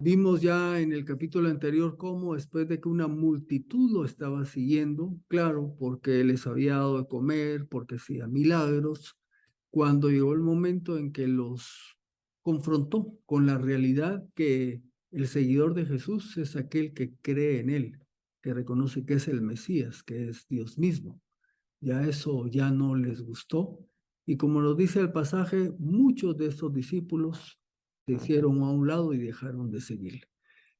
Vimos ya en el capítulo anterior cómo después de que una multitud lo estaba siguiendo, claro, porque les había dado de comer, porque hacía milagros, cuando llegó el momento en que los confrontó con la realidad que el seguidor de Jesús es aquel que cree en él, que reconoce que es el Mesías, que es Dios mismo. Ya eso ya no les gustó. Y como nos dice el pasaje, muchos de estos discípulos se hicieron a un lado y dejaron de seguirle.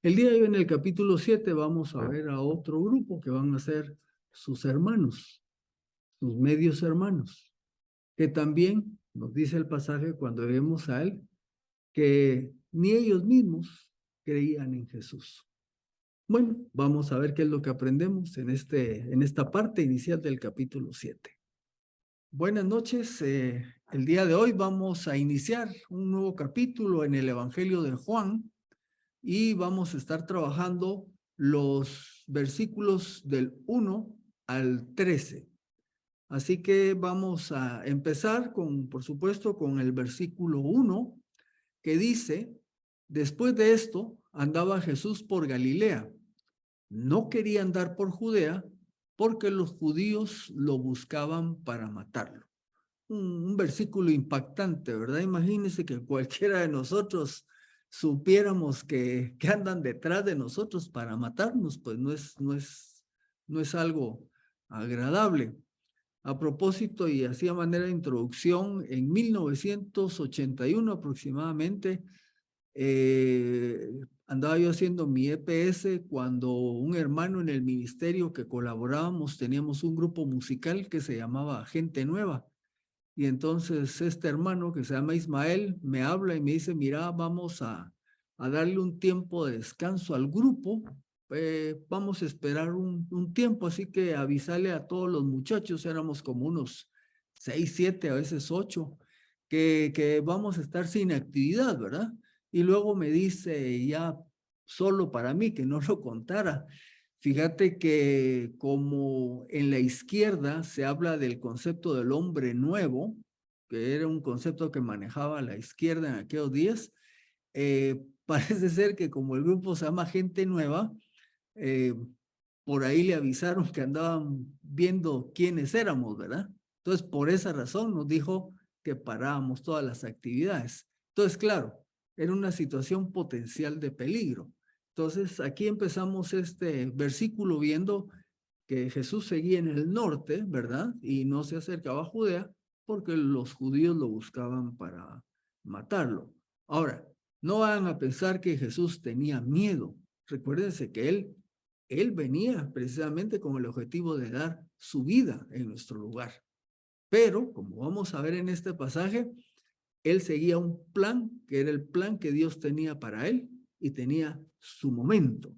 El día de hoy en el capítulo 7 vamos a ver a otro grupo que van a ser sus hermanos, sus medios hermanos, que también nos dice el pasaje cuando vemos a él que ni ellos mismos creían en Jesús. Bueno, vamos a ver qué es lo que aprendemos en esta parte inicial del capítulo 7. Buenas noches. El día de hoy vamos a iniciar un nuevo capítulo en el Evangelio de Juan y vamos a estar trabajando los versículos del 1 al 13. Así que vamos a empezar por supuesto, con el versículo 1 que dice, después de esto andaba Jesús por Galilea. No quería andar por Judea porque los judíos lo buscaban para matarlo. Un versículo impactante, ¿verdad? Imagínense que cualquiera de nosotros supiéramos que andan detrás de nosotros para matarnos, pues no es algo agradable. A propósito, y así a manera de introducción, en 1981 aproximadamente, andaba yo haciendo mi EPS cuando un hermano en el ministerio que colaborábamos, teníamos un grupo musical que se llamaba Gente Nueva. Y entonces este hermano que se llama Ismael me habla y me dice, mira, vamos a darle un tiempo de descanso al grupo, vamos a esperar un tiempo, así que avisale a todos los muchachos, éramos como unos 6, 7, a veces 8, que vamos a estar sin actividad, ¿verdad? Y luego me dice ya solo para mí, que no lo contara, fíjate que como en la izquierda se habla del concepto del hombre nuevo, que era un concepto que manejaba la izquierda en aquellos días, parece ser que como el grupo se llama Gente Nueva, eh, por ahí le avisaron que andaban viendo quiénes éramos, ¿verdad? Entonces, por esa razón nos dijo que parábamos todas las actividades. Entonces, claro, era una situación potencial de peligro. Entonces, aquí empezamos este versículo viendo que Jesús seguía en el norte, ¿verdad? Y no se acercaba a Judea porque los judíos lo buscaban para matarlo. Ahora, no van a pensar que Jesús tenía miedo. Recuérdense que él venía precisamente con el objetivo de dar su vida en nuestro lugar. Pero, como vamos a ver en este pasaje, él seguía un plan que era el plan que Dios tenía para él y tenía su momento.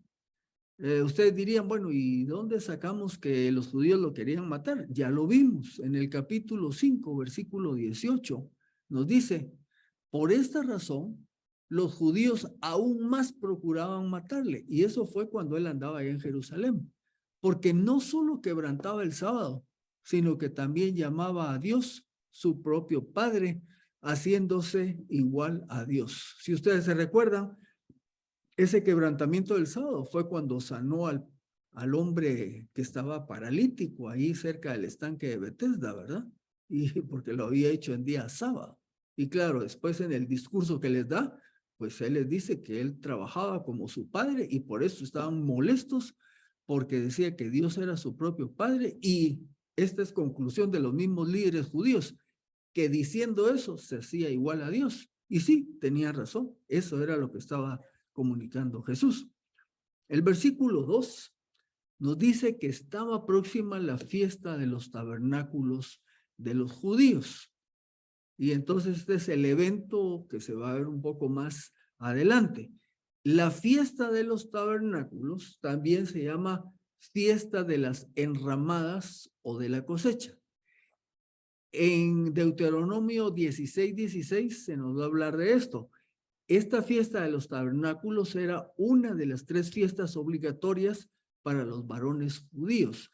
Ustedes dirían, bueno, ¿y dónde sacamos que los judíos lo querían matar? Ya lo vimos en el capítulo 5, versículo 18. Nos dice, por esta razón, los judíos aún más procuraban matarle. Y eso fue cuando él andaba allá en Jerusalén. Porque no solo quebrantaba el sábado, sino que también llamaba a Dios su propio Padre, haciéndose igual a Dios. Si ustedes se recuerdan, ese quebrantamiento del sábado fue cuando sanó al hombre que estaba paralítico ahí cerca del estanque de Bethesda, ¿verdad? Y porque lo había hecho en día sábado. Y claro, después en el discurso que les da, pues él les dice que él trabajaba como su padre y por eso estaban molestos porque decía que Dios era su propio padre y esta es conclusión de los mismos líderes judíos, que diciendo eso se hacía igual a Dios. Y sí, tenía razón, eso era lo que estaba comunicando Jesús. El versículo 2 nos dice que estaba próxima la fiesta de los tabernáculos de los judíos. Y entonces este es el evento que se va a ver un poco más adelante. La fiesta de los tabernáculos también se llama fiesta de las enramadas o de la cosecha. En Deuteronomio 16:16 se nos va a hablar de esto. Esta fiesta de los tabernáculos era una de las 3 fiestas obligatorias para los varones judíos.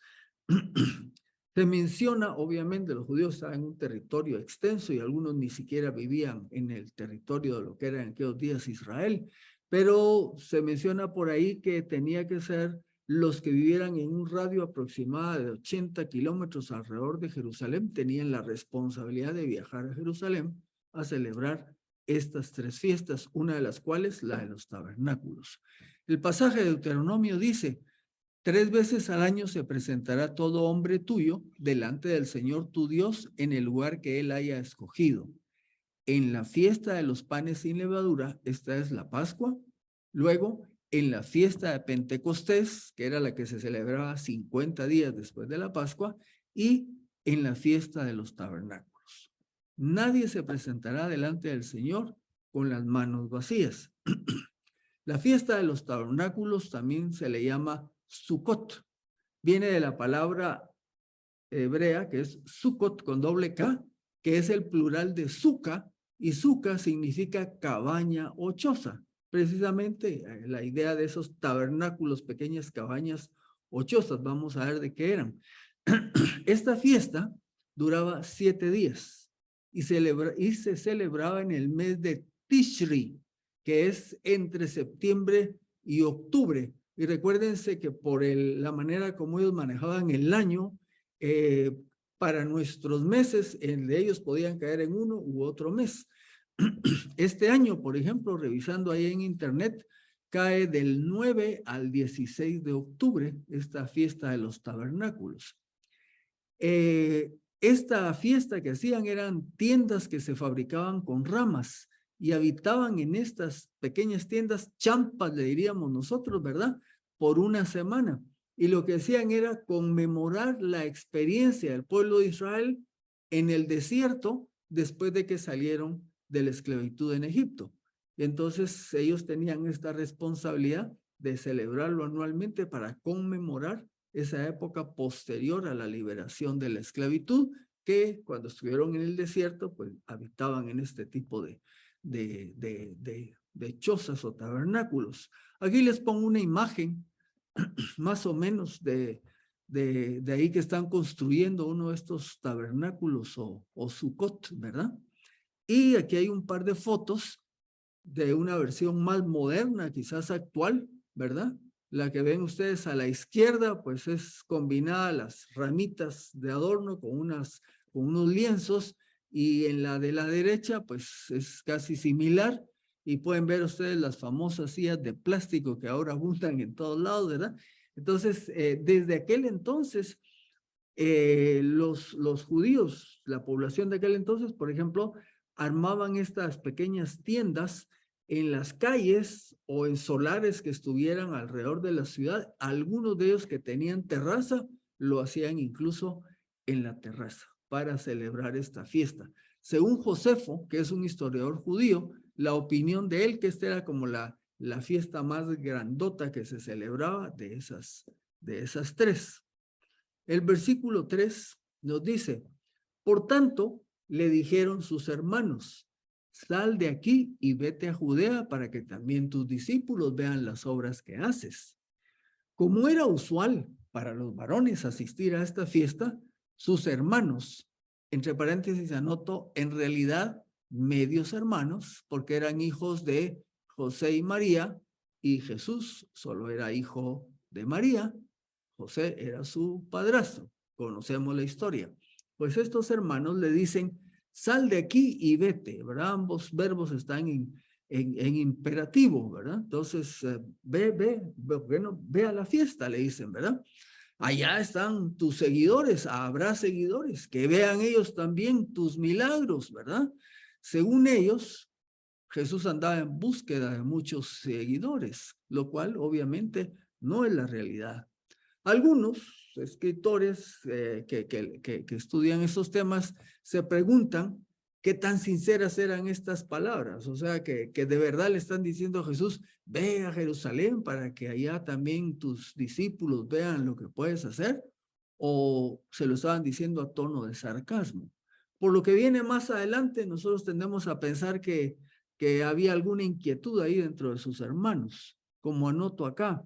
Se menciona, obviamente, los judíos estaban en un territorio extenso y algunos ni siquiera vivían en el territorio de lo que era en aquellos días Israel, pero se menciona por ahí que tenía que ser los que vivieran en un radio aproximado de 80 kilómetros alrededor de Jerusalén, tenían la responsabilidad de viajar a Jerusalén a celebrar estas 3 fiestas, una de las cuales la de los tabernáculos. El pasaje de Deuteronomio dice: 3 veces al año se presentará todo hombre tuyo delante del Señor tu Dios en el lugar que él haya escogido. En la fiesta de los panes sin levadura, esta es la Pascua. Luego, en la fiesta de Pentecostés, que era la que se celebraba 50 días después de la Pascua, y en la fiesta de los tabernáculos. Nadie se presentará delante del Señor con las manos vacías. La fiesta de los tabernáculos también se le llama Sukkot. Viene de la palabra hebrea que es Sukkot con doble K, que es el plural de Sukkah, y Sukkah significa cabaña o choza. Precisamente la idea de esos tabernáculos, pequeñas cabañas o chozas, vamos a ver de qué eran. Esta fiesta duraba 7 días y se celebraba en el mes de Tishri, que es entre septiembre y octubre. Y recuérdense que por la manera como ellos manejaban el año, para nuestros meses, de ellos podían caer en uno u otro mes. Este año, por ejemplo, revisando ahí en internet, cae del 9 al 16 de octubre esta fiesta de los tabernáculos. Esta fiesta que hacían eran tiendas que se fabricaban con ramas y habitaban en estas pequeñas tiendas, champas le diríamos nosotros, ¿verdad? Por una semana. Y lo que hacían era conmemorar la experiencia del pueblo de Israel en el desierto después de que salieron de la esclavitud en Egipto. Entonces ellos tenían esta responsabilidad de celebrarlo anualmente para conmemorar esa época posterior a la liberación de la esclavitud, que cuando estuvieron en el desierto, pues habitaban en este tipo de chozas o tabernáculos. Aquí les pongo una imagen más o menos de ahí que están construyendo uno de estos tabernáculos o Sukkot, ¿verdad? Y aquí hay un par de fotos de una versión más moderna, quizás actual, ¿verdad? La que ven ustedes a la izquierda, pues es combinada las ramitas de adorno con unos lienzos, y en la de la derecha, pues es casi similar, y pueden ver ustedes las famosas sillas de plástico que ahora abundan en todos lados, ¿verdad? Entonces, desde aquel entonces, los judíos, la población de aquel entonces, por ejemplo, armaban estas pequeñas tiendas en las calles o en solares que estuvieran alrededor de la ciudad. Algunos de ellos que tenían terraza lo hacían incluso en la terraza para celebrar esta fiesta. Según Josefo, que es un historiador judío, la opinión de él que esta era como la fiesta más grandota que se celebraba de esas 3. El versículo 3 nos dice: por tanto, le dijeron sus hermanos, sal de aquí y vete a Judea para que también tus discípulos vean las obras que haces. Como era usual para los varones asistir a esta fiesta, sus hermanos, entre paréntesis anoto, en realidad medios hermanos, porque eran hijos de José y María, y Jesús solo era hijo de María. José era su padrastro, conocemos la historia. Pues estos hermanos le dicen, sal de aquí y vete, ¿verdad? Ambos verbos están en imperativo, ¿verdad? Entonces, ve a la fiesta, le dicen, ¿verdad? Allá están tus seguidores, habrá seguidores, que vean ellos también tus milagros, ¿verdad? Según ellos, Jesús andaba en búsqueda de muchos seguidores, lo cual obviamente no es la realidad. Algunos escritores que estudian estos temas se preguntan qué tan sinceras eran estas palabras, o sea, que de verdad le están diciendo a Jesús, ve a Jerusalén para que allá también tus discípulos vean lo que puedes hacer, o se lo estaban diciendo a tono de sarcasmo. Por lo que viene más adelante, nosotros tendemos a pensar que había alguna inquietud ahí dentro de sus hermanos, como anoto acá.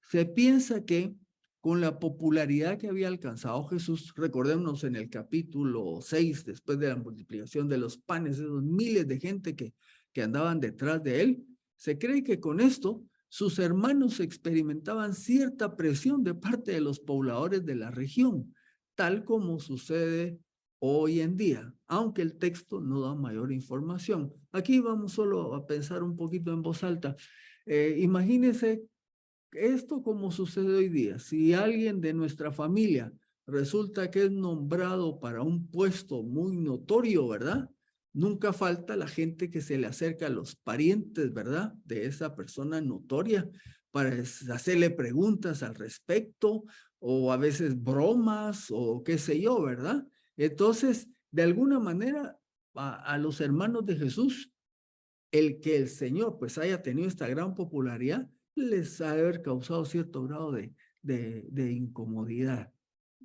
Se piensa que con la popularidad que había alcanzado Jesús, recordémonos en el capítulo 6, después de la multiplicación de los panes, esos miles de gente que andaban detrás de él, Se cree que con esto sus hermanos experimentaban cierta presión de parte de los pobladores de la región, tal como sucede hoy en día, aunque el texto no da mayor información. Aquí vamos solo a pensar un poquito en voz alta. Imagínense esto como sucede hoy día. Si alguien de nuestra familia resulta que es nombrado para un puesto muy notorio, ¿verdad? Nunca falta la gente que se le acerca a los parientes, ¿verdad? De esa persona notoria para hacerle preguntas al respecto o a veces bromas o qué sé yo, ¿verdad? Entonces, de alguna manera, a los hermanos de Jesús, el que el Señor pues haya tenido esta gran popularidad, les ha de haber causado cierto grado de incomodidad.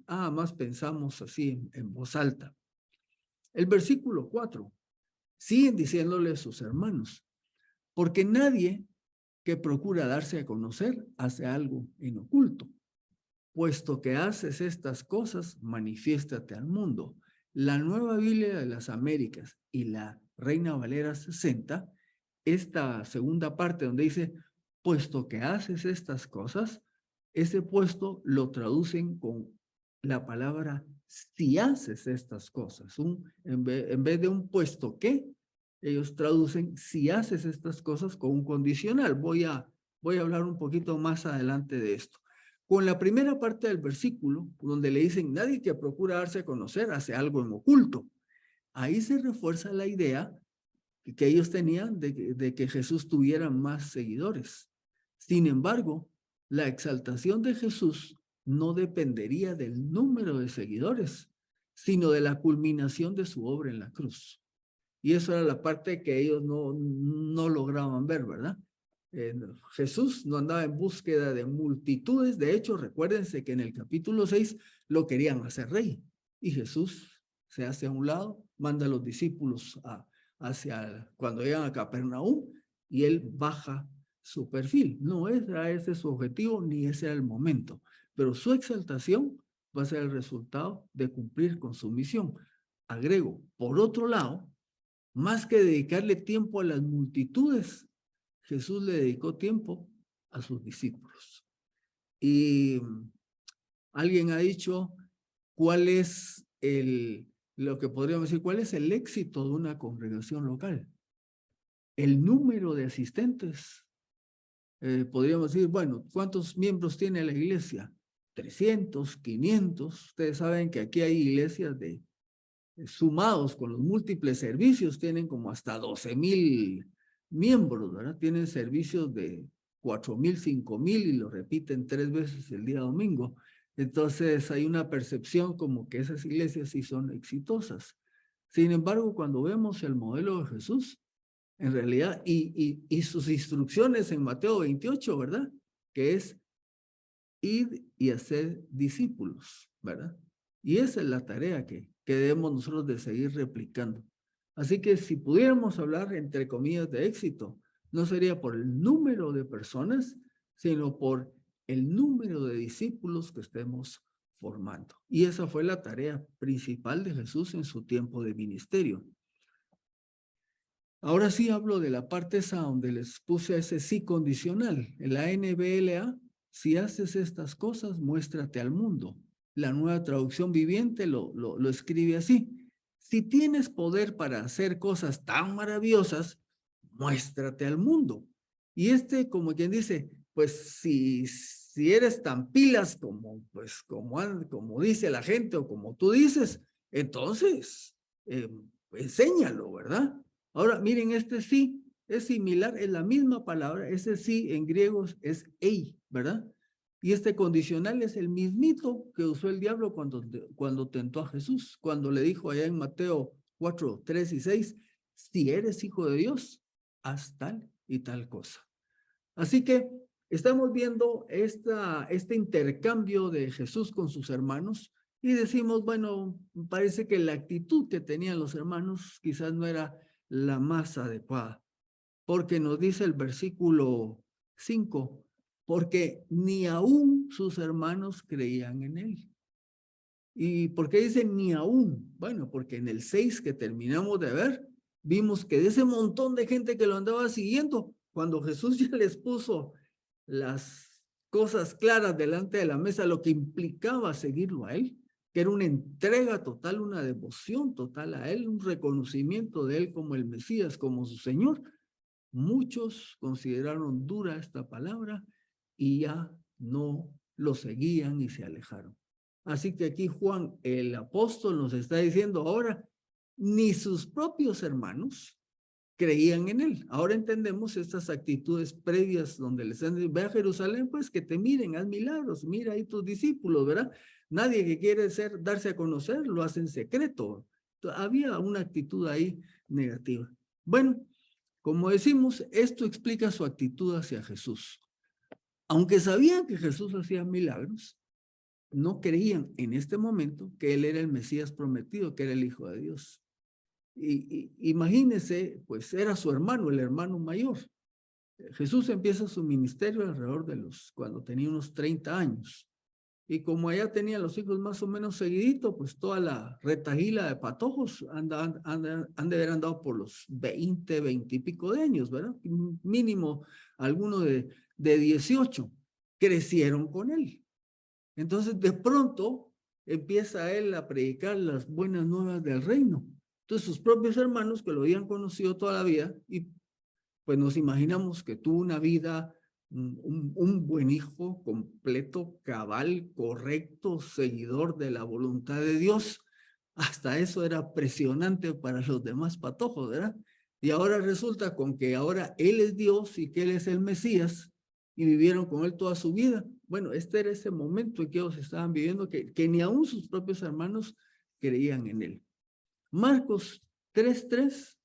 Más pensamos así en voz alta. El versículo 4, siguen diciéndole a sus hermanos, porque nadie que procura darse a conocer hace algo en oculto. Puesto que haces estas cosas, manifiéstate al mundo. La Nueva Biblia de las Américas y la Reina Valera 60, esta segunda parte donde dice, puesto que haces estas cosas, ese puesto lo traducen con la palabra si haces estas cosas. En vez de un puesto que, ellos traducen si haces estas cosas con un condicional. Voy a hablar un poquito más adelante de esto. Con la primera parte del versículo, donde le dicen, nadie que procura darse a conocer hace algo en oculto. Ahí se refuerza la idea que ellos tenían de que Jesús tuviera más seguidores. Sin embargo, la exaltación de Jesús no dependería del número de seguidores, sino de la culminación de su obra en la cruz. Y eso era la parte que ellos no lograban ver, ¿verdad? Jesús no andaba en búsqueda de multitudes. De hecho, recuérdense que en el capítulo 6 lo querían hacer rey. Y Jesús se hace a un lado, manda a los discípulos hacia cuando llegan a Capernaum y él baja su perfil. No era ese su objetivo ni ese era el momento, pero su exaltación va a ser el resultado de cumplir con su misión. Agrego, por otro lado, más que dedicarle tiempo a las multitudes, Jesús le dedicó tiempo a sus discípulos. Y alguien ha dicho, ¿cuál es lo que podríamos decir, cuál es el éxito de una congregación local? El número de asistentes. Podríamos decir, bueno, ¿cuántos miembros tiene la iglesia? 300, 500. Ustedes saben que aquí hay iglesias sumados con los múltiples servicios, tienen como hasta 12,000 miembros, ¿verdad? Tienen servicios de 4,000, 5,000 y lo repiten 3 veces el día domingo. Entonces hay una percepción como que esas iglesias sí son exitosas. Sin embargo, cuando vemos el modelo de Jesús, en realidad, y sus instrucciones en Mateo 28, ¿verdad? Que es ir y hacer discípulos, ¿verdad? Y esa es la tarea que debemos nosotros de seguir replicando. Así que si pudiéramos hablar, entre comillas, de éxito, no sería por el número de personas, sino por el número de discípulos que estemos formando. Y esa fue la tarea principal de Jesús en su tiempo de ministerio. Ahora sí hablo de la parte esa donde les puse ese sí condicional. En la NBLA, si haces estas cosas, muéstrate al mundo. La Nueva Traducción Viviente lo escribe así. Si tienes poder para hacer cosas tan maravillosas, muéstrate al mundo. Y como quien dice, pues si eres tan pilas como dice la gente o como tú dices, entonces enséñalo, ¿verdad? Ahora, miren, este sí es similar, es la misma palabra, ese sí en griego es ei, ¿verdad? Y este condicional es el mismito que usó el diablo cuando tentó a Jesús, cuando le dijo allá en Mateo 4, 3 y 6, si eres hijo de Dios, haz tal y tal cosa. Así que estamos viendo este intercambio de Jesús con sus hermanos y decimos, bueno, parece que la actitud que tenían los hermanos quizás no era la más adecuada, porque nos dice el versículo 5, porque ni aún sus hermanos creían en él. ¿Y por qué dice ni aún? Bueno, porque en el 6 que terminamos de ver, vimos que de ese montón de gente que lo andaba siguiendo, cuando Jesús ya les puso las cosas claras delante de la mesa, lo que implicaba seguirlo a él, que era una entrega total, una devoción total a él, un reconocimiento de él como el Mesías, como su Señor, muchos consideraron dura esta palabra y ya no lo seguían y se alejaron. Así que aquí Juan, el apóstol, nos está diciendo ahora, ni sus propios hermanos creían en él. Ahora entendemos estas actitudes previas donde les han dicho, ve a Jerusalén, pues que te miren, haz milagros, mira ahí tus discípulos, ¿verdad? Nadie que quiere darse a conocer lo hace en secreto. Había una actitud ahí negativa. Bueno, como decimos, esto explica su actitud hacia Jesús. Aunque sabían que Jesús hacía milagros, no creían en este momento que él era el Mesías prometido, que era el Hijo de Dios. Imagínense, pues era su hermano, el hermano mayor. Jesús empieza su ministerio alrededor de cuando tenía unos 30 años. Y como allá tenía los hijos más o menos seguidito, pues toda la retahíla de patojos han de haber andado por los 20 y pico de años, ¿verdad? Mínimo alguno de 18. Crecieron con él. Entonces, de pronto, empieza él a predicar las buenas nuevas del reino. Entonces, sus propios hermanos que lo habían conocido toda la vida, y pues nos imaginamos que tuvo una vida, un buen hijo, completo, cabal, correcto, seguidor de la voluntad de Dios. Hasta eso era presionante para los demás patojos, ¿verdad? Y ahora resulta con que ahora él es Dios y que él es el Mesías, y vivieron con él toda su vida. Bueno, este era ese momento en que ellos estaban viviendo que ni aún sus propios hermanos creían en él. Marcos 3:3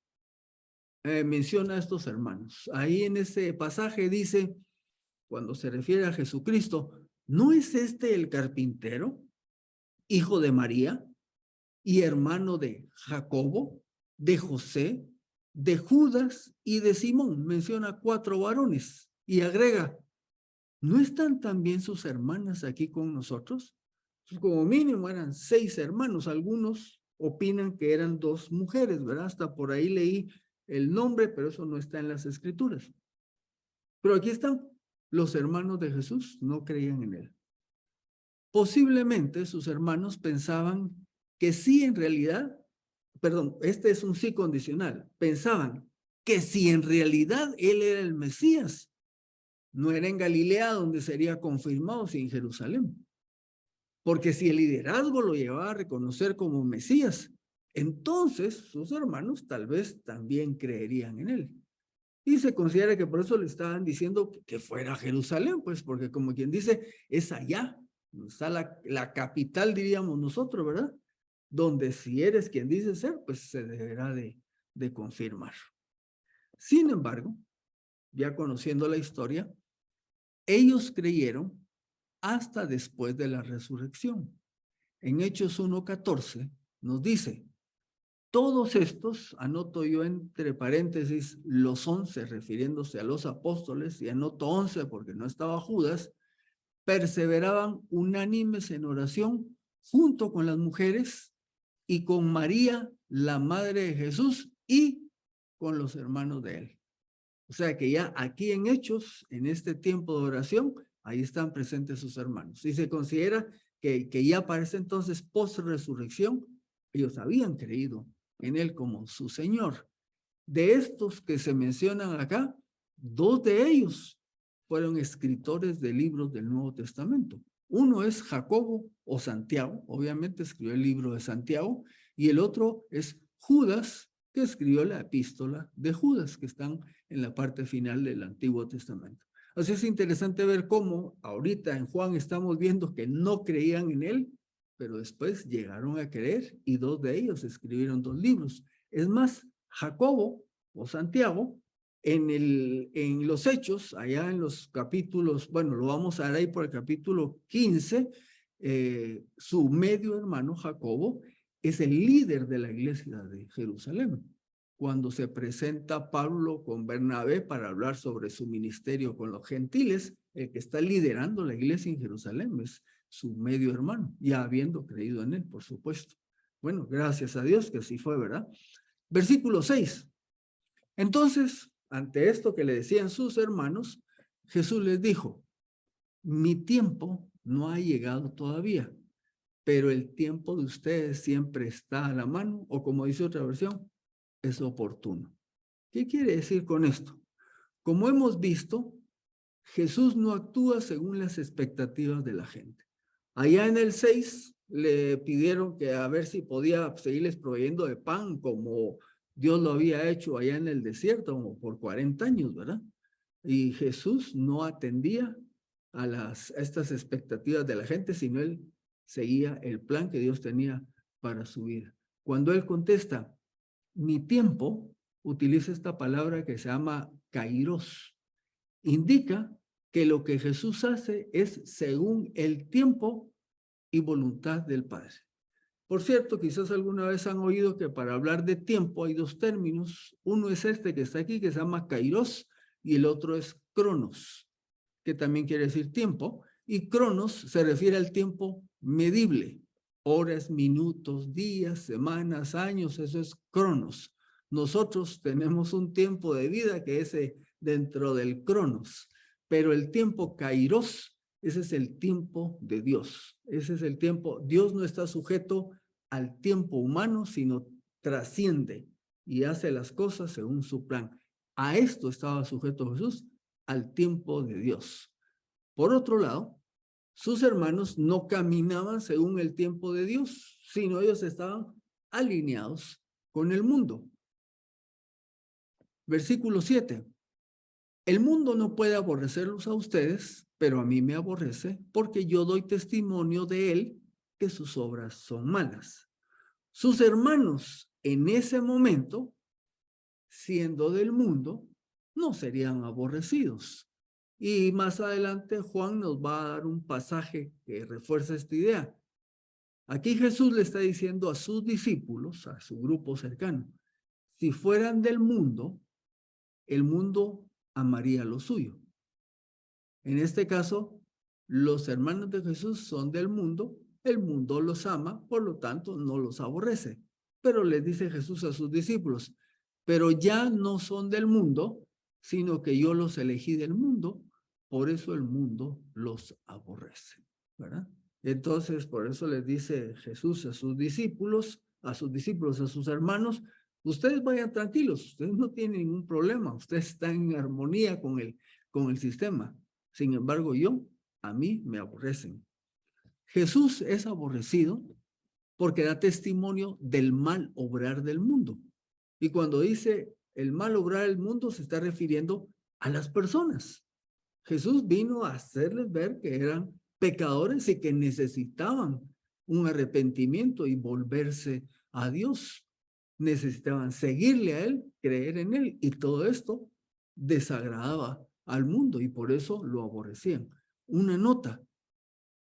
menciona a estos hermanos. Ahí en ese pasaje dice, cuando se refiere a Jesucristo, ¿no es este el carpintero, hijo de María y hermano de Jacobo, de José, de Judas y de Simón? Menciona 4 varones y agrega, ¿no están también sus hermanas aquí con nosotros? Como mínimo eran 6 hermanos. Algunos opinan que eran 2 mujeres, ¿verdad? Hasta por ahí leí el nombre, pero eso no está en las escrituras. Pero aquí están. Los hermanos de Jesús no creían en él. Posiblemente sus hermanos pensaban que sí en realidad, perdón, este es un sí condicional, pensaban que si en realidad él era el Mesías, no era en Galilea donde sería confirmado, sino en Jerusalén. Porque si el liderazgo lo llevaba a reconocer como Mesías, entonces sus hermanos tal vez también creerían en él. Y se considera que por eso le estaban diciendo que fuera a Jerusalén, pues porque como quien dice, es allá, está la capital, diríamos nosotros, ¿verdad? Donde si eres quien dice ser, pues se deberá de confirmar. Sin embargo, ya conociendo la historia, ellos creyeron hasta después de la resurrección. En Hechos 1:14 nos dice, todos estos, anoto yo entre paréntesis los 11, refiriéndose a los apóstoles, y anoto 11 porque no estaba Judas, perseveraban unánimes en oración junto con las mujeres y con María, la madre de Jesús, y con los hermanos de él. O sea que ya aquí en Hechos, en este tiempo de oración, ahí están presentes sus hermanos. Y se considera que ya para ese entonces, post-resurrección, ellos habían creído en él como su Señor. De estos que se mencionan acá, 2 de ellos fueron escritores de libros del Nuevo Testamento. Uno es Jacobo o Santiago, obviamente escribió el libro de Santiago, y el otro es Judas, que escribió la epístola de Judas, que están en la parte final del Antiguo Testamento. Así es interesante ver cómo ahorita en Juan estamos viendo que no creían en él, pero después llegaron a creer y 2 de ellos escribieron 2 libros. Es más, Jacobo o Santiago, en los Hechos, allá en los capítulos, bueno, lo vamos a ver ahí por el capítulo 15, su medio hermano Jacobo es el líder de la iglesia de Jerusalén. Cuando se presenta Pablo con Bernabé para hablar sobre su ministerio con los gentiles, el que está liderando la iglesia en Jerusalén es su medio hermano, ya habiendo creído en él, por supuesto. Bueno, gracias a Dios que así fue, ¿verdad? Versículo 6. Entonces, ante esto que le decían sus hermanos, Jesús les dijo, mi tiempo no ha llegado todavía, pero el tiempo de ustedes siempre está a la mano, o como dice otra versión, es oportuno. ¿Qué quiere decir con esto? Como hemos visto, Jesús no actúa según las expectativas de la gente. Allá en el 6 le pidieron que a ver si podía seguirles proveyendo de pan como Dios lo había hecho allá en el desierto, como por 40 años, ¿verdad? Y Jesús no atendía a estas expectativas de la gente, sino él seguía el plan que Dios tenía para su vida. Cuando él contesta, mi tiempo, utiliza esta palabra que se llama kairos. Indica que lo que Jesús hace es según el tiempo y voluntad del Padre. Por cierto, quizás alguna vez han oído que para hablar de tiempo hay dos términos. Uno es este que está aquí, que se llama kairos, y el otro es cronos, que también quiere decir tiempo. Y cronos se refiere al tiempo medible. Horas, minutos, días, semanas, años, eso es cronos. Nosotros tenemos un tiempo de vida que es dentro del cronos, pero el tiempo kairos, ese es el tiempo de Dios. Ese es el tiempo. Dios no está sujeto al tiempo humano, sino trasciende y hace las cosas según su plan. A esto estaba sujeto Jesús, al tiempo de Dios. Por otro lado, sus hermanos no caminaban según el tiempo de Dios, sino ellos estaban alineados con el mundo. Versículo 7. El mundo no puede aborrecerlos a ustedes, pero a mí me aborrece porque yo doy testimonio de él que sus obras son malas. Sus hermanos en ese momento, siendo del mundo, no serían aborrecidos. Y más adelante Juan nos va a dar un pasaje que refuerza esta idea. Aquí Jesús le está diciendo a sus discípulos, a su grupo cercano, si fueran del mundo, el mundo amaría lo suyo. En este caso, los hermanos de Jesús son del mundo, el mundo los ama, por lo tanto no los aborrece. Pero les dice Jesús a sus discípulos, pero ya no son del mundo, sino que yo los elegí del mundo, por eso el mundo los aborrece, ¿verdad? Entonces, por eso les dice Jesús a sus discípulos, a sus hermanos, ustedes vayan tranquilos, ustedes no tienen ningún problema, ustedes están en armonía con el sistema. Sin embargo, a mí me aborrecen. Jesús es aborrecido porque da testimonio del mal obrar del mundo. Y cuando dice el mal obrar del mundo, se está refiriendo a las personas. Jesús vino a hacerles ver que eran pecadores y que necesitaban un arrepentimiento y volverse a Dios. Necesitaban seguirle a Él, creer en Él, y todo esto desagradaba al mundo y por eso lo aborrecían. Una nota,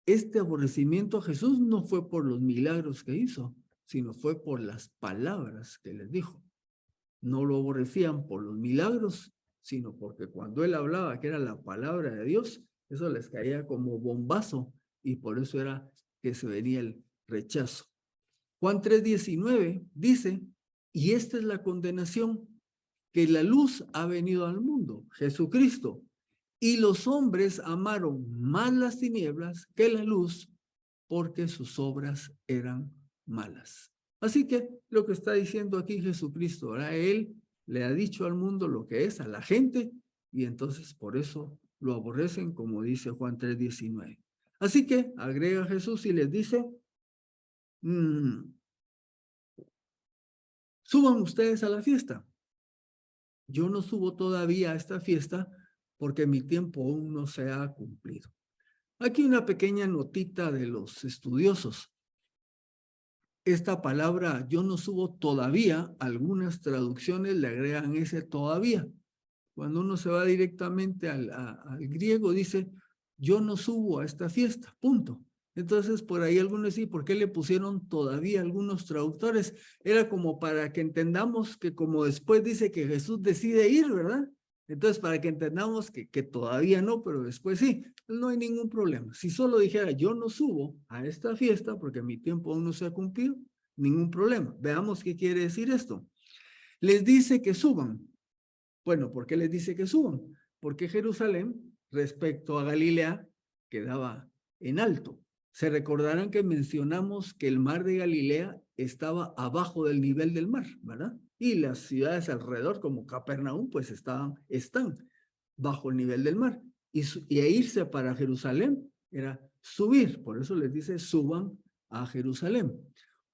este aborrecimiento a Jesús no fue por los milagros que hizo, sino fue por las palabras que les dijo. No lo aborrecían por los milagros, sino porque cuando él hablaba, que era la palabra de Dios, eso les caía como bombazo y por eso era que se venía el rechazo. Juan 3:19 dice, y esta es la condenación, que la luz ha venido al mundo, Jesucristo, y los hombres amaron más las tinieblas que la luz porque sus obras eran malas. Así que lo que está diciendo aquí Jesucristo, ahora él le ha dicho al mundo lo que es a la gente y entonces por eso lo aborrecen, como dice Juan 3:19. Así que agrega Jesús y les dice, suban ustedes a la fiesta. Yo no subo todavía a esta fiesta porque mi tiempo aún no se ha cumplido. Aquí una pequeña notita de los estudiosos. Esta palabra, yo no subo todavía, algunas traducciones le agregan ese todavía. Cuando uno se va directamente al griego, dice, yo no subo a esta fiesta, punto. Entonces, por ahí algunos dicen, ¿por qué le pusieron todavía algunos traductores? Era como para que entendamos que como después dice que Jesús decide ir, ¿verdad? Entonces, para que entendamos que todavía no, pero después sí, no hay ningún problema. Si solo dijera, yo no subo a esta fiesta porque mi tiempo aún no se ha cumplido, ningún problema. Veamos qué quiere decir esto. Les dice que suban. Bueno, ¿por qué les dice que suban? Porque Jerusalén, respecto a Galilea, quedaba en alto. Se recordarán que mencionamos que el mar de Galilea estaba abajo del nivel del mar, ¿verdad? Y las ciudades alrededor, como Capernaum, pues están bajo el nivel del mar. Y irse para Jerusalén era subir, por eso les dice suban a Jerusalén.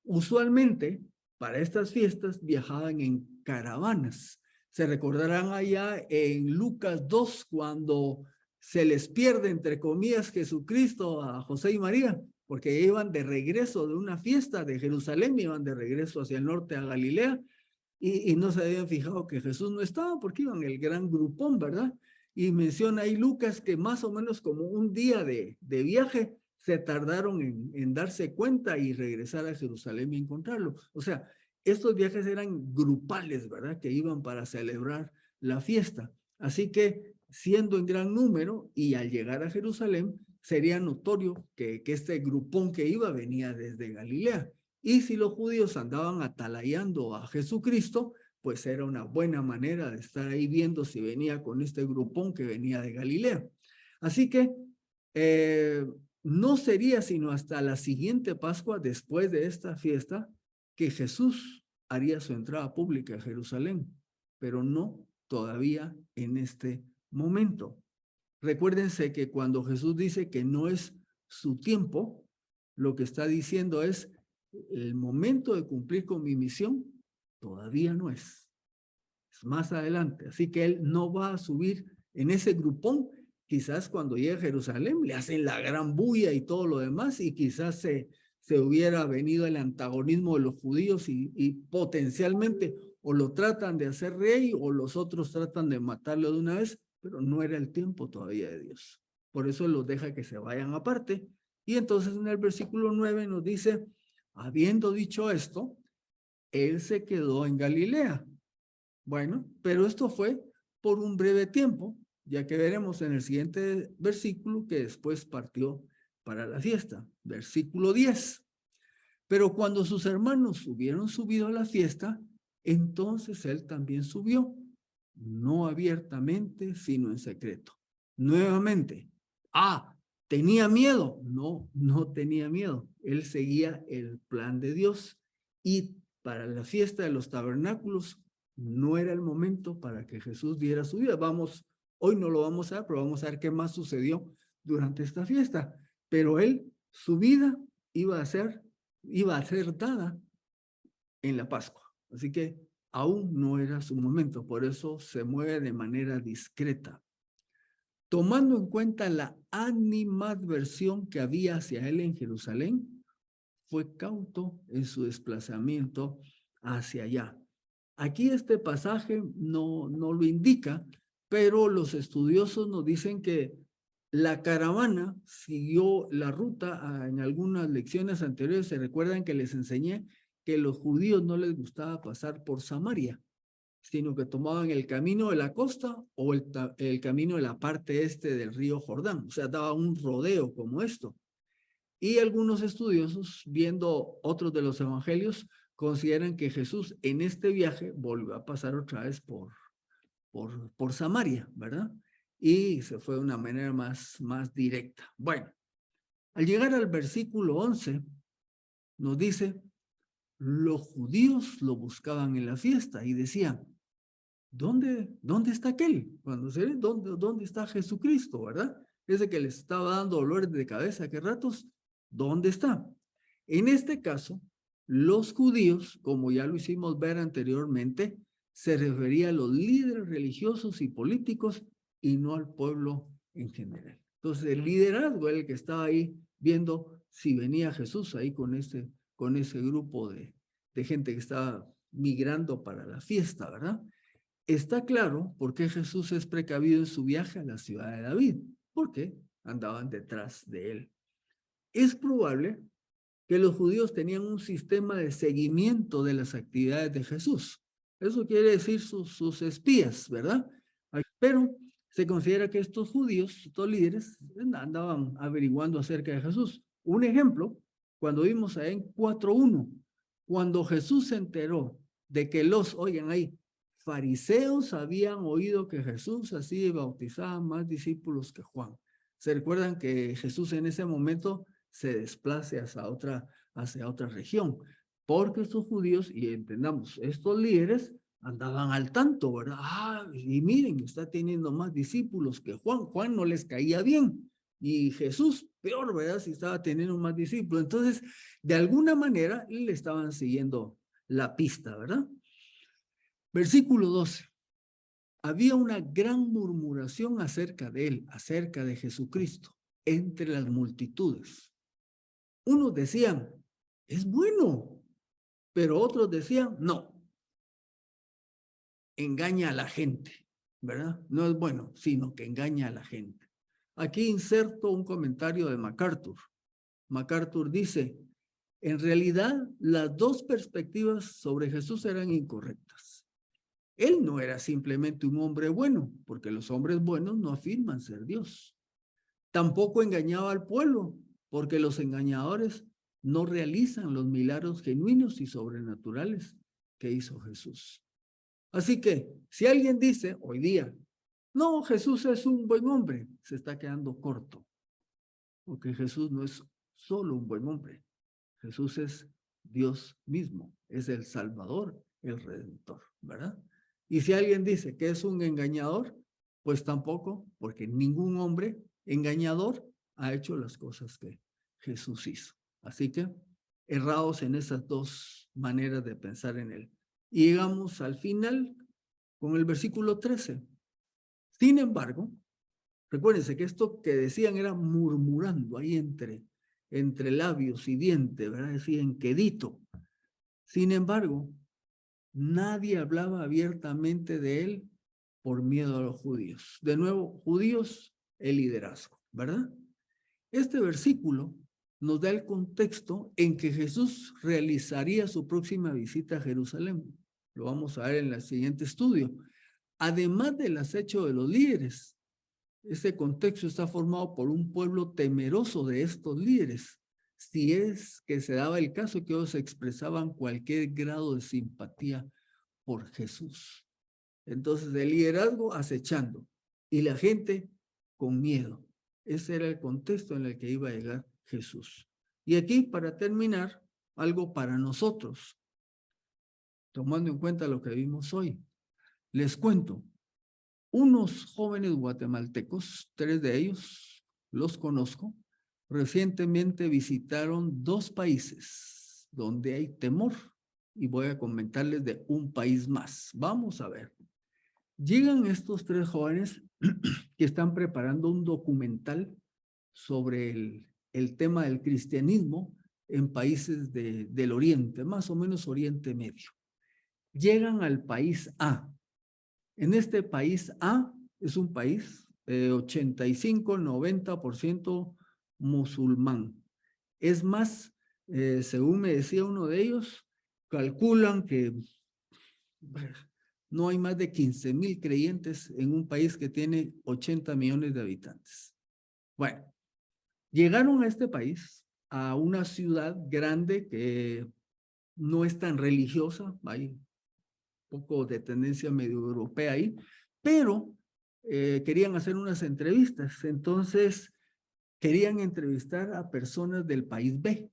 Usualmente, para estas fiestas viajaban en caravanas. Se recordarán allá en Lucas 2, cuando se les pierde, entre comillas, Jesucristo a José y María, porque iban de regreso de una fiesta de Jerusalén, iban de regreso hacia el norte a Galilea, y no se habían fijado que Jesús no estaba, porque iban el gran grupón, ¿verdad? Y menciona ahí Lucas que más o menos como un día de viaje se tardaron en darse cuenta y regresar a Jerusalén y encontrarlo. O sea, estos viajes eran grupales, ¿verdad? Que iban para celebrar la fiesta. Así que, siendo en gran número y al llegar a Jerusalén, sería notorio que este grupón que iba venía desde Galilea. Y si los judíos andaban atalayando a Jesucristo, pues era una buena manera de estar ahí viendo si venía con este grupón que venía de Galilea. Así que no sería sino hasta la siguiente Pascua, después de esta fiesta, que Jesús haría su entrada pública a Jerusalén, pero no todavía en este momento. Recuérdense que cuando Jesús dice que no es su tiempo, lo que está diciendo es el momento de cumplir con mi misión todavía no es. Es más adelante. Así que él no va a subir en ese grupón. Quizás cuando llegue a Jerusalén le hacen la gran bulla y todo lo demás, y quizás se hubiera venido el antagonismo de los judíos y potencialmente o lo tratan de hacer rey o los otros tratan de matarlo de una vez, pero no era el tiempo todavía de Dios. Por eso los deja que se vayan aparte. Y entonces en el versículo 9 nos dice, habiendo dicho esto, él se quedó en Galilea. Bueno, pero esto fue por un breve tiempo, ya que veremos en el siguiente versículo que después partió para la fiesta. Versículo 10. Pero cuando sus hermanos hubieron subido a la fiesta, entonces él también subió, no abiertamente, sino en secreto. Nuevamente, ¿tenía miedo? No, no tenía miedo. Él seguía el plan de Dios. Y para la fiesta de los tabernáculos no era el momento para que Jesús diera su vida. Hoy no lo vamos a ver, pero vamos a ver qué más sucedió durante esta fiesta. Pero él, su vida iba a ser dada en la Pascua. Así que aún no era su momento, por eso se mueve de manera discreta. Tomando en cuenta la animadversión que había hacia él en Jerusalén, fue cauto en su desplazamiento hacia allá. Aquí este pasaje no lo indica, pero los estudiosos nos dicen que la caravana siguió la ruta. En algunas lecciones anteriores se recuerdan que les enseñé que a los judíos no les gustaba pasar por Samaria, sino que tomaban el camino de la costa o el camino de la parte este del río Jordán. O sea, daba un rodeo como esto. Y algunos estudiosos, viendo otros de los evangelios, consideran que Jesús en este viaje volvió a pasar otra vez por Samaria, ¿verdad? Y se fue de una manera más directa. Bueno, al llegar al versículo 11, nos dice, los judíos lo buscaban en la fiesta y decían, ¿dónde está aquel? Cuando se ve, ¿dónde está Jesucristo, verdad? Ese que les estaba dando dolores de cabeza, ¿qué ratos? ¿Dónde está? En este caso, los judíos, como ya lo hicimos ver anteriormente, se refería a los líderes religiosos y políticos y no al pueblo en general. Entonces, el liderazgo era el que estaba ahí viendo si venía Jesús ahí con ese grupo de gente que estaba migrando para la fiesta, ¿verdad? Está claro por qué Jesús es precavido en su viaje a la ciudad de David, porque andaban detrás de él. Es probable que los judíos tenían un sistema de seguimiento de las actividades de Jesús. Eso quiere decir sus espías, ¿verdad? Pero se considera que estos judíos, estos líderes, andaban averiguando acerca de Jesús. Un ejemplo, cuando vimos ahí en 4:1, cuando Jesús se enteró de que oigan ahí, fariseos habían oído que Jesús hacía y bautizaba más discípulos que Juan. ¿Se recuerdan que Jesús en ese momento se desplace hacia otra región? Porque estos judíos, y entendamos, estos líderes andaban al tanto, ¿verdad? Y miren, está teniendo más discípulos que Juan. Juan no les caía bien. Y Jesús, peor, ¿verdad? Si estaba teniendo más discípulos. Entonces, de alguna manera, le estaban siguiendo la pista, ¿verdad? Versículo 12. Había una gran murmuración acerca de él, acerca de Jesucristo, entre las multitudes. Unos decían, es bueno, pero otros decían, no, engaña a la gente, ¿verdad? No es bueno, sino que engaña a la gente. Aquí inserto un comentario de MacArthur. MacArthur dice, en realidad las dos perspectivas sobre Jesús eran incorrectas. Él no era simplemente un hombre bueno, porque los hombres buenos no afirman ser Dios. Tampoco engañaba al pueblo, porque los engañadores no realizan los milagros genuinos y sobrenaturales que hizo Jesús. Así que, si alguien dice hoy día, no, Jesús es un buen hombre, se está quedando corto, porque Jesús no es solo un buen hombre. Jesús es Dios mismo, es el Salvador, el Redentor, ¿verdad? Y si alguien dice que es un engañador, pues tampoco, porque ningún hombre engañador ha hecho las cosas que Jesús hizo. Así que errados en esas dos maneras de pensar en él. Y llegamos al final con el versículo 13. Sin embargo, recuérdense que esto que decían era murmurando ahí entre labios y dientes, ¿verdad? Decían quedito. Sin embargo, nadie hablaba abiertamente de él por miedo a los judíos. De nuevo, judíos, el liderazgo, ¿verdad? Este versículo nos da el contexto en que Jesús realizaría su próxima visita a Jerusalén. Lo vamos a ver en el siguiente estudio. Además del acecho de los líderes, ese contexto está formado por un pueblo temeroso de estos líderes, si es que se daba el caso que ellos expresaban cualquier grado de simpatía por Jesús. Entonces, el liderazgo acechando y la gente con miedo. Ese era el contexto en el que iba a llegar Jesús. Y aquí, para terminar, algo para nosotros, tomando en cuenta lo que vimos hoy. Les cuento, unos jóvenes guatemaltecos, 3 de ellos, los conozco, recientemente visitaron 2 países donde hay temor y voy a comentarles de un país más. Vamos a ver. Llegan estos 3 jóvenes que están preparando un documental sobre el tema del cristianismo en países del Oriente, más o menos Oriente Medio. Llegan al país A. En este país A es un país 85-90% musulmán. Es más, según me decía uno de ellos, calculan que no hay más de 15,000 creyentes en un país que tiene 80 millones de habitantes. Bueno, llegaron a este país, a una ciudad grande que no es tan religiosa, hay un poco de tendencia medio europea ahí, pero querían hacer unas entrevistas, entonces querían entrevistar a personas del país B,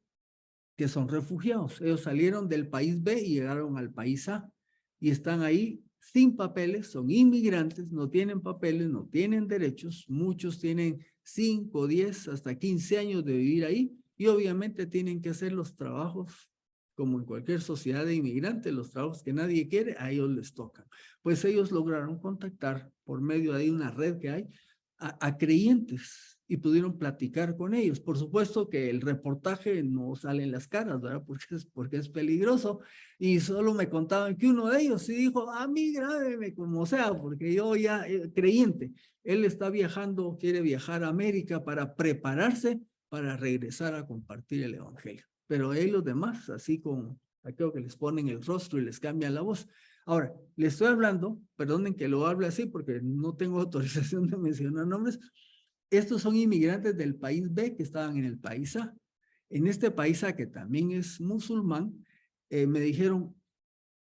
que son refugiados. Ellos salieron del país B y llegaron al país A, y están ahí sin papeles, son inmigrantes, no tienen papeles, no tienen derechos, muchos tienen 5, 10, hasta 15 años de vivir ahí, y obviamente tienen que hacer los trabajos como en cualquier sociedad de inmigrantes, los trabajos que nadie quiere, a ellos les tocan. Pues ellos lograron contactar por medio de una red que hay a creyentes y pudieron platicar con ellos. Por supuesto que el reportaje no sale en las caras, ¿verdad? Porque es peligroso, y solo me contaban que uno de ellos sí dijo, a mí grábeme como sea, porque yo ya, creyente, él está viajando, quiere viajar a América para prepararse para regresar a compartir el evangelio. Pero ahí los demás, así con aquello que les ponen el rostro y les cambian la voz. Ahora, le estoy hablando, perdonen que lo hable así porque no tengo autorización de mencionar nombres. Estos son inmigrantes del país B que estaban en el país A. En este país A, que también es musulmán, me dijeron,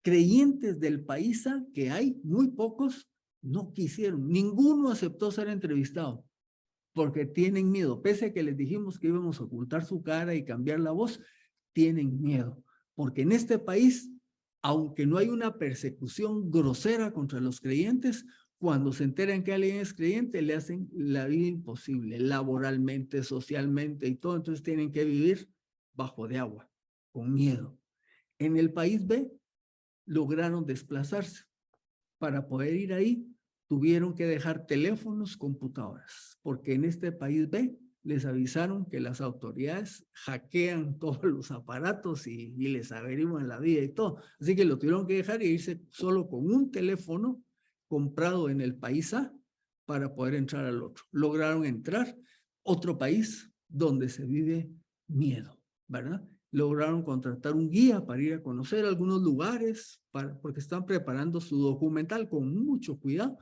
creyentes del país que hay, muy pocos, no quisieron. Ninguno aceptó ser entrevistado porque tienen miedo. Pese a que les dijimos que íbamos a ocultar su cara y cambiar la voz, tienen miedo. Porque en este país, aunque no hay una persecución grosera contra los creyentes, cuando se enteran que alguien es creyente, le hacen la vida imposible, laboralmente, socialmente y todo. Entonces tienen que vivir bajo de agua, con miedo. En el país B, lograron desplazarse. Para poder ir ahí, tuvieron que dejar teléfonos, computadoras, porque en este país B les avisaron que las autoridades hackean todos los aparatos y les averiguan la vida y todo. Así que lo tuvieron que dejar y irse solo con un teléfono comprado en el país A para poder entrar al otro. Lograron entrar otro país donde se vive miedo, ¿verdad? Lograron contratar un guía para ir a conocer algunos lugares, porque están preparando su documental con mucho cuidado.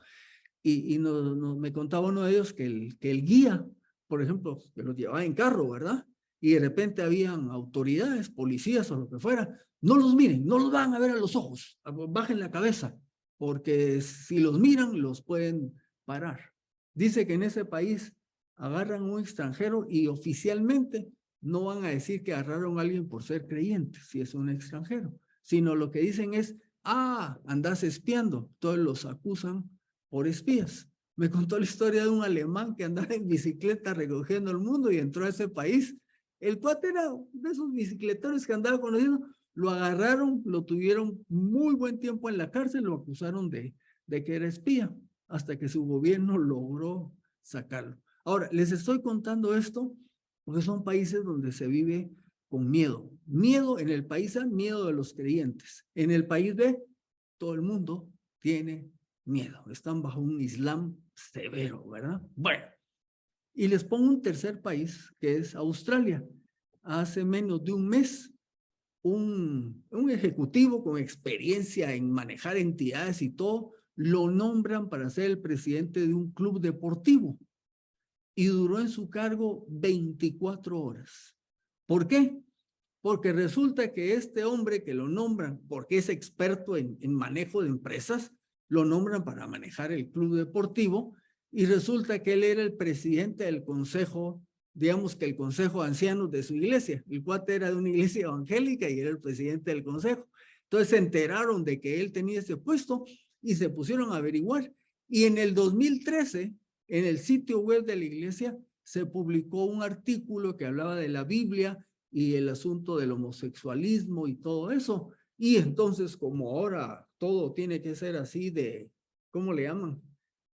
Y me contaba uno de ellos que el guía, por ejemplo, que los llevaba en carro, ¿verdad? Y de repente habían autoridades, policías o lo que fuera, no los miren, no los van a ver a los ojos, bajen la cabeza, porque si los miran, los pueden parar. Dice que en ese país agarran a un extranjero y oficialmente no van a decir que agarraron a alguien por ser creyente, si es un extranjero, sino lo que dicen es, andas espiando, entonces los acusan por espías. Me contó la historia de un alemán que andaba en bicicleta recogiendo el mundo y entró a ese país. El cuate era de esos bicicletores que andaba conociendo, lo agarraron, lo tuvieron muy buen tiempo en la cárcel, lo acusaron de que era espía, hasta que su gobierno logró sacarlo. Ahora, les estoy contando esto porque son países donde se vive con miedo. Miedo en el país A, miedo de los creyentes. En el país B, todo el mundo tiene miedo. Están bajo un islam severo, ¿verdad? Bueno, y les pongo un tercer país, que es Australia. Hace menos de un mes, un ejecutivo con experiencia en manejar entidades y todo, lo nombran para ser el presidente de un club deportivo. Y duró en su cargo 24 horas. ¿Por qué? Porque resulta que este hombre que lo nombran, porque es experto en manejo de empresas, lo nombran para manejar el club deportivo y resulta que él era el presidente del consejo, digamos que el consejo de ancianos de su iglesia. El cuate era de una iglesia evangélica y era el presidente del consejo. Entonces se enteraron de que él tenía ese puesto y se pusieron a averiguar. Y en el 2013, en el sitio web de la iglesia, se publicó un artículo que hablaba de la Biblia y el asunto del homosexualismo y todo eso. Y entonces, como ahora todo tiene que ser así de, ¿cómo le llaman?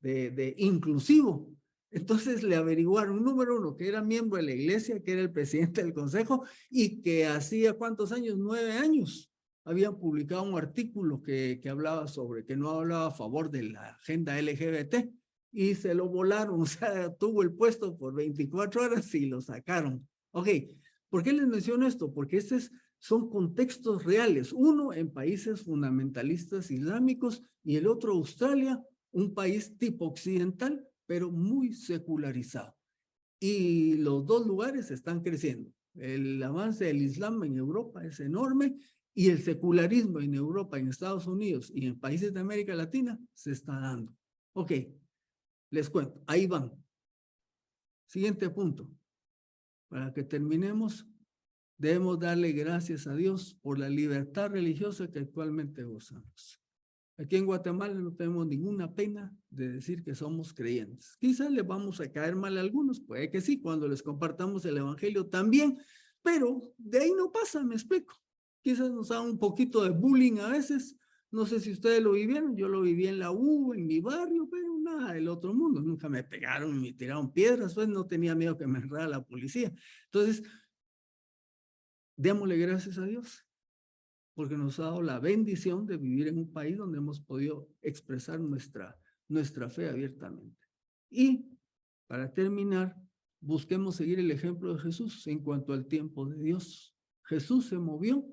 De inclusivo. Entonces le averiguaron, número uno, que era miembro de la iglesia, que era el presidente del consejo y que hacía ¿cuántos años? 9 años. Habían publicado un artículo que hablaba sobre, que no hablaba a favor de la agenda LGBT y se lo volaron, o sea, tuvo el puesto por 24 horas y lo sacaron. Ok, ¿por qué les menciono esto? Porque estos son contextos reales. Uno en países fundamentalistas islámicos y el otro Australia, un país tipo occidental, pero muy secularizado. Y los dos lugares están creciendo. El avance del Islam en Europa es enorme y el secularismo en Europa, en Estados Unidos y en países de América Latina se está dando. Ok, les cuento, ahí van. Siguiente punto. Para que terminemos, debemos darle gracias a Dios por la libertad religiosa que actualmente gozamos. Aquí en Guatemala no tenemos ninguna pena de decir que somos creyentes. Quizás les vamos a caer mal a algunos, puede que sí, cuando les compartamos el evangelio también, pero de ahí no pasa, me explico. Quizás nos hagan un poquito de bullying a veces, no sé si ustedes lo vivieron, yo lo viví en la U, en mi barrio, pero nada del otro mundo. Nunca me pegaron, me tiraron piedras, pues no tenía miedo que me agarrara la policía. Entonces, démosle gracias a Dios, porque nos ha dado la bendición de vivir en un país donde hemos podido expresar nuestra fe abiertamente. Y para terminar, busquemos seguir el ejemplo de Jesús en cuanto al tiempo de Dios. Jesús se movió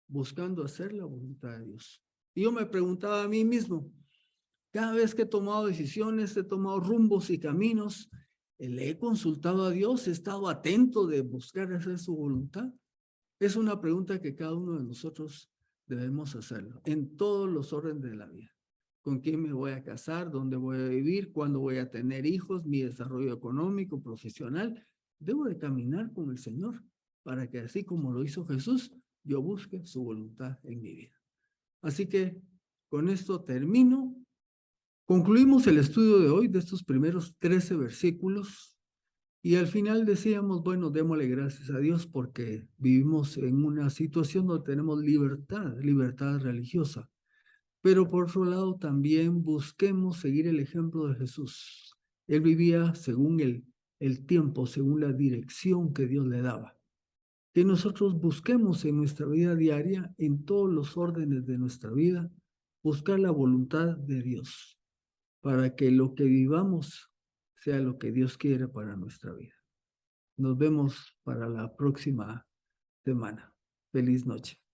buscando hacer la voluntad de Dios. Y yo me preguntaba a mí mismo, cada vez que he tomado decisiones, he tomado rumbos y caminos, ¿le he consultado a Dios? ¿He estado atento de buscar hacer su voluntad? Es una pregunta que cada uno de nosotros debemos hacerlo en todos los órdenes de la vida. ¿Con quién me voy a casar? ¿Dónde voy a vivir? ¿Cuándo voy a tener hijos? Mi desarrollo económico, profesional. Debo de caminar con el Señor para que así como lo hizo Jesús, yo busque su voluntad en mi vida. Así que con esto termino. Concluimos el estudio de hoy de estos primeros 13 versículos y al final decíamos, bueno, démosle gracias a Dios porque vivimos en una situación donde tenemos libertad, libertad religiosa. Pero por otro lado también busquemos seguir el ejemplo de Jesús. Él vivía según el tiempo, según la dirección que Dios le daba. Que nosotros busquemos en nuestra vida diaria, en todos los órdenes de nuestra vida, buscar la voluntad de Dios para que lo que vivamos sea lo que Dios quiere para nuestra vida. Nos vemos para la próxima semana. Feliz noche.